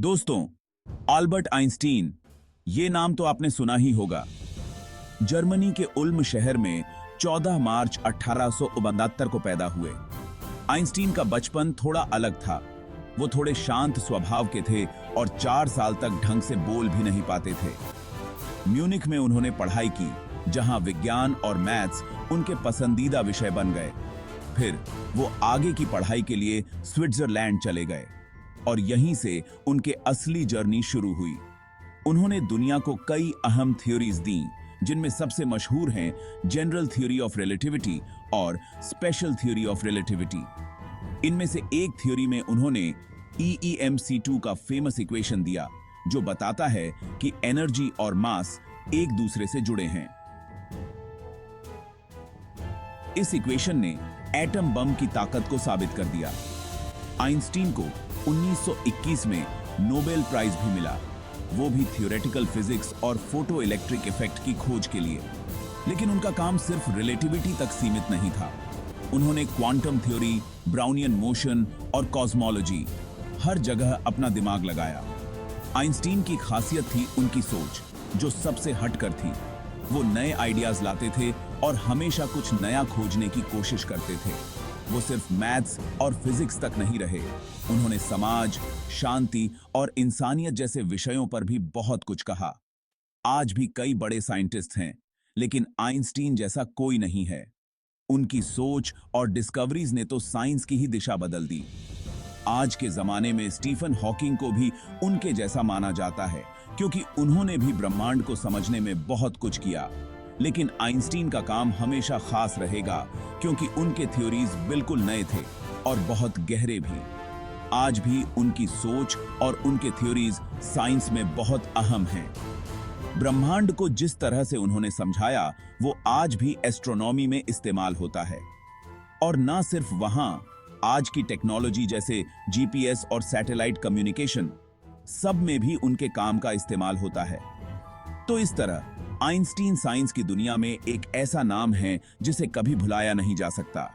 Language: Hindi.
दोस्तों, अल्बर्ट आइंस्टीन, ये नाम तो आपने सुना ही होगा। जर्मनी के उल्म शहर में 14 मार्च 1869 को पैदा हुए। आइंस्टीन का बचपन थोड़ा अलग था। वो थोड़े शांत स्वभाव के थे और 4 साल तक ढंग से बोल भी नहीं पाते थे। म्यूनिख में उन्होंने पढ़ाई की, जहां विज्ञान और मैथ्स उनके पसंदीदा विषय बन गए। फिर वो आगे की पढ़ाई के लिए स्विट्जरलैंड चले गए और यहीं से उनके असली जर्नी शुरू हुई। उन्होंने दुनिया को कई अहम थ्योरीज दी, जिनमें सबसे मशहूर हैं जनरल थ्योरी ऑफ रिलेटिविटी और स्पेशल थ्योरी ऑफ रिलेटिविटी। इनमें से एक थ्योरी में उन्होंने EEMC2 का फेमस इक्वेशन दिया, जो बताता है कि एनर्जी और मास एक दूसरे से जुड़े हैं। इस इक्वेशन ने एटम बम की ताकत को साबित कर दिया। आइंस्टीन को 1921 में नोबेल प्राइज भी मिला, वो भी थ्योरेटिकल फिजिक्स और फोटो इलेक्ट्रिक इफेक्ट की खोज के लिए। लेकिन उनका काम सिर्फ रिलेटिविटी तक सीमित नहीं था। उन्होंने क्वांटम थ्योरी, ब्राउनियन मोशन और कॉस्मोलॉजी, हर जगह अपना दिमाग लगाया। आइंस्टीन की खासियत थी उनकी सोच, जो सबसे हटकर थी। वो नए आइडियाज लाते थे और हमेशा कुछ नया खोजने की कोशिश करते थे। वो सिर्फ मैथ्स और फिजिक्स तक नहीं रहे, उन्होंने समाज, शांति और इंसानियत जैसे विषयों पर भी बहुत कुछ कहा। आज भी कई बड़े साइंटिस्ट हैं, लेकिन आइंस्टीन जैसा कोई नहीं है। उनकी सोच और डिस्कवरीज ने तो साइंस की ही दिशा बदल दी। आज के जमाने में स्टीफन हॉकिंग को भी उनके जैसा माना जाता है, क्योंकि उन्होंने भी ब्रह्मांड को समझने में बहुत कुछ किया। लेकिन आइंस्टीन का काम हमेशा खास रहेगा, क्योंकि उनके थ्योरीज बिल्कुल नए थे और बहुत गहरे भी। आज भी उनकी सोच और उनके थ्योरीज साइंस में बहुत अहम हैं। ब्रह्मांड को जिस तरह से उन्होंने समझाया, वो आज भी एस्ट्रोनॉमी में इस्तेमाल होता है। और ना सिर्फ वहां, आज की टेक्नोलॉजी जैसे GPS और सैटेलाइट कम्युनिकेशन, सब में भी उनके काम का इस्तेमाल होता है। तो इस तरह आइंस्टीन साइंस की दुनिया में एक ऐसा नाम है जिसे कभी भुलाया नहीं जा सकता।